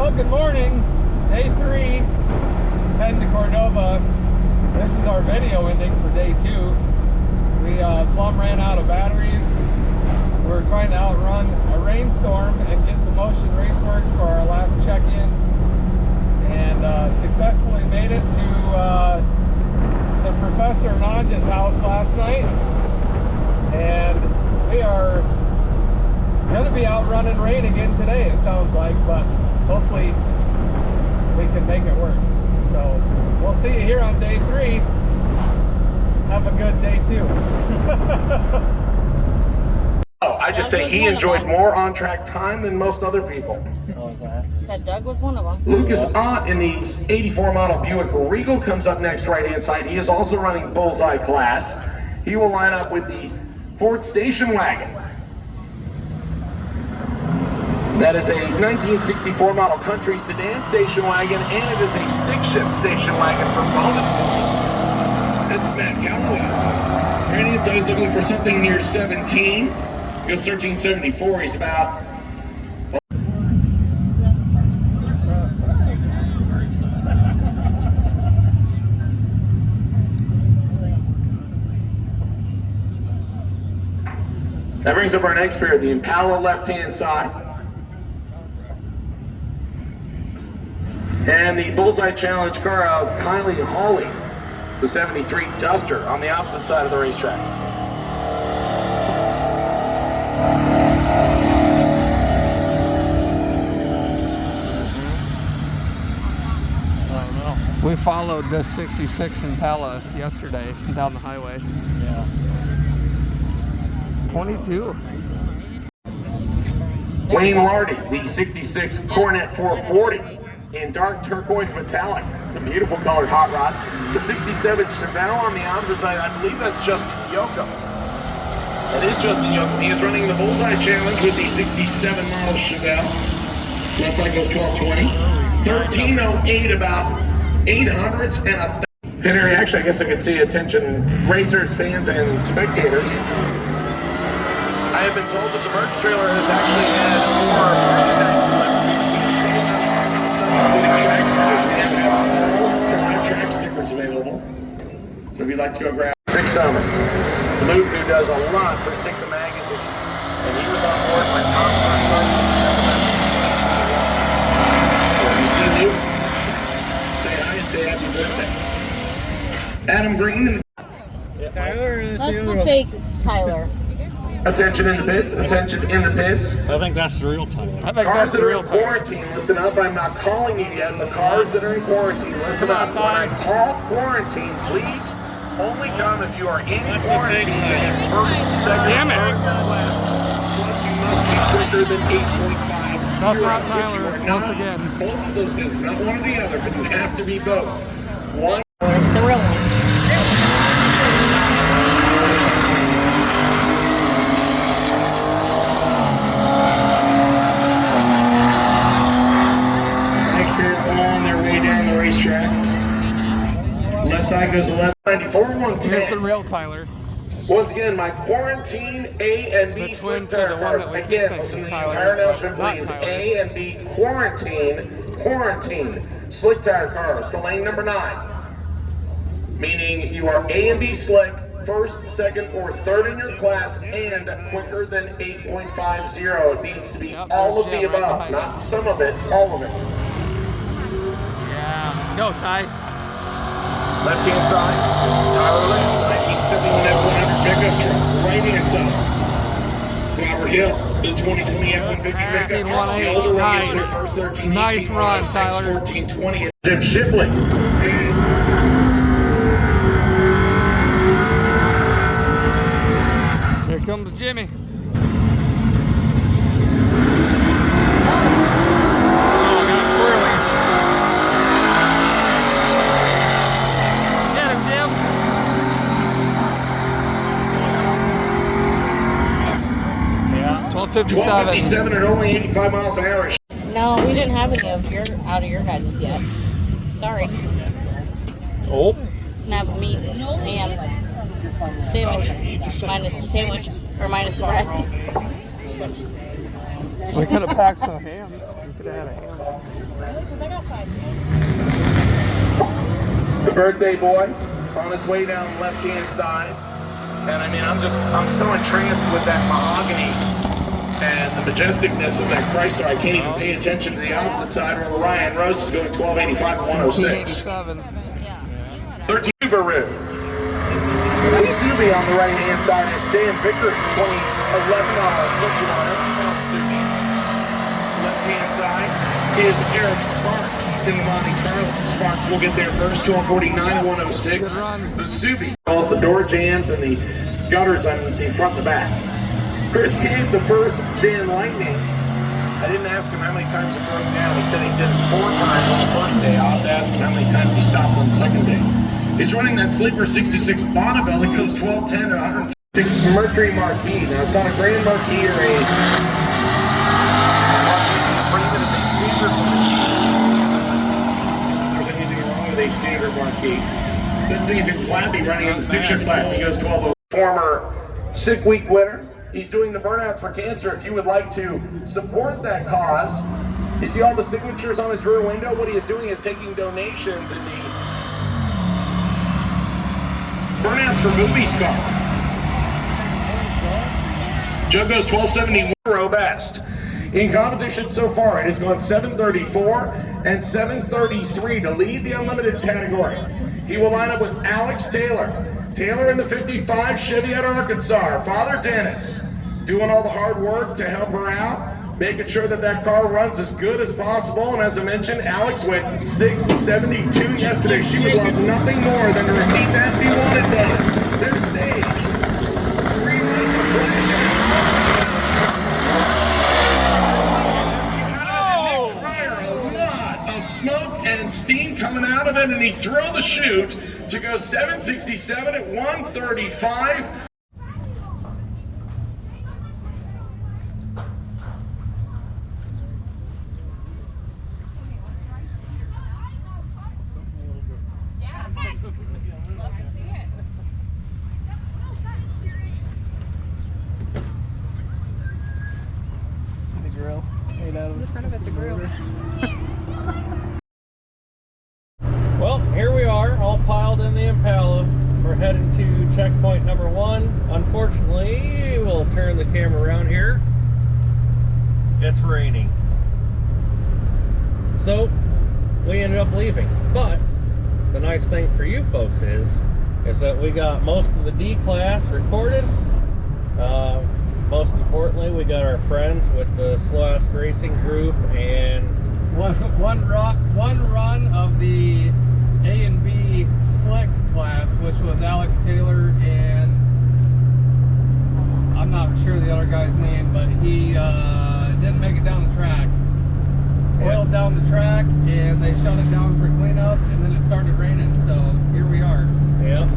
Well, good morning. Day 3, heading to Cordova. This is our video ending for day 2. We plumb ran out of batteries. We're trying to outrun a rainstorm and get to Motion Raceworks for our last check-in, and successfully made it to the Professor Nanja's house last night, and we are going to be out running rain again today, it sounds like, but hopefully we can make it work. So we'll see you here on day 3. Have a good day 2. Oh, I just say he enjoyed more on-track time than most other people. What was that? Said Doug was one of them. Lucas Ott in the 84 model Buick Regal comes up next, right-hand side. He is also running Bullseye class. He will line up with the Ford station wagon. That is a 1964 model country sedan station wagon, and it is a stick shift station wagon for bonus points. That's Matt Calloway. Right-hand side is looking for something near 17. Goes 1374. He's about. That brings up our next pair, the Impala left-hand side. And the Bullseye Challenge car of Kylie Hawley, the 73 Duster, on the opposite side of the racetrack. We followed this 66 Impala yesterday down the highway. Yeah. 22. Wayne Lardy, the 66 Coronet 440 in dark turquoise metallic. It's a beautiful colored hot rod. The 67 Chevelle on the opposite side, I believe that's Justin Yoko. That is Justin Yoko. He is running the Bullseye Challenge with the 67 model Chevelle. Left side goes 1220. 1308, about 800s and a pit area. Actually, I guess I could see attention racers, fans, and spectators. I have been told that the merch trailer has actually had more merchandise track stickers available. So if you'd like to go grab 6 Summit. Luke, who does a lot for Sick the Magazine, and he was on board my top first. You see Luke? Say hi and say happy birthday. Adam Green. Tyler, That's the fake Tyler. Attention in the pits, attention in the pits. I think that's the real Tyler. I think Cars that's that the are real in Tyler. quarantine, listen up. I'm not calling you yet. The cars that are in quarantine, listen up. When I call quarantine, please only come if you are in quarantine. Damn it. Plus, you must be quicker than 8.5. That's not Tyler, once again. Both of those things, not one or the other, but you have to be both. One. The real one. On their way down the racetrack. Left side goes 1194, 110. Here's the real Tyler. Once again, my quarantine A and B slick tire cars. Again, listen to the entire announcement, please. A and B quarantine slick tire cars to lane number 9. Meaning you are A and B slick, first, second, or third in your class, and quicker than 8.50. It needs to be all of the above, not some of it, all of it. Yeah. Go, Ty. Left-hand side, Tyler Lane, 1971 F100 pickup truck. Right-hand side, Robert Hill, the 2020 F150 pickup truck. The older one gets their first 13, Nice 18, run, 6, Tyler. 14, 20. Jim Shipley. Here comes Jimmy. Oh, got squirrely. Get him, Jim. Yeah. 1257 at only 85 miles an hour. No, we didn't have any of out of your guys' yet. Sorry. Oh. Can have a meat and sandwich. Minus the sandwich. Or minus the bread. We could have packed some hams. We could have had a hams. I got 5. The birthday boy on his way down the left-hand side. And I mean, I'm so entranced with that mahogany and the majesticness of that Chrysler, I can't even pay attention to the opposite side where Ryan Rose is going 1285 and 106. 1987. 13 Subaru. The Subi on the right-hand side is Sam Vickers 2011 on left-hand side is Eric Sparks in the Monte Carlo. Sparks will get there first, 1249 106. Good run. The Subi calls the door jams and the gutters on the front and the back. Chris Cave, the first Jan Lightning. I didn't ask him how many times it broke down. He said he did it 4 times on the first day. I'll have to ask him how many times he stopped on the second day. He's running that Sleeper 66 Bonneville. It goes 1210 to 106 Mercury Marquis. Now it's not a Grand Marquis or a There's anything wrong with a standard Marquis. Let's see if it's Flappy running in the stick-shift class. He goes 12. Former sick week winner. He's doing the Burnouts for Cancer. If you would like to support that cause, you see all the signatures on his rear window. What he is doing is taking donations in the Burnouts for Movie Star. Joe goes 1271 row best. In competition so far, it has gone 734 and 733 to lead the unlimited category. He will line up with Alex Taylor. Taylor in the 55 Chevy out of Arkansas. Father Dennis doing all the hard work to help her out, making sure that that car runs as good as possible. And as I mentioned, Alex went 672 yesterday. She would love nothing more than to repeat that if he wanted done. Their stage. 3 runs of smoke and steam coming out of it, and he threw the chute to go 767 at 135. The grill. Made out of The front of it's a grill. Well, here we are, all piled in the Impala. We're heading to checkpoint number 1. Unfortunately, we'll turn the camera around here. It's raining. So, we ended up leaving. But, the nice thing for you folks is that we got most of the D-Class recorded. Most importantly, we got our friends with the Slow Ass Racing group and one run of the A and B slick class, which was Alex Taylor and I'm not sure the other guy's name, but he didn't make it down the track. Oiled down the track and they shut it down for cleanup, and then it started raining, so here we are. Yeah,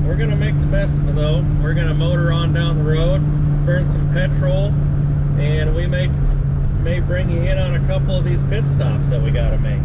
we're gonna make the best of it though. We're gonna motor on down the road, burn some petrol, and we may bring you in on a couple of these pit stops that we gotta make.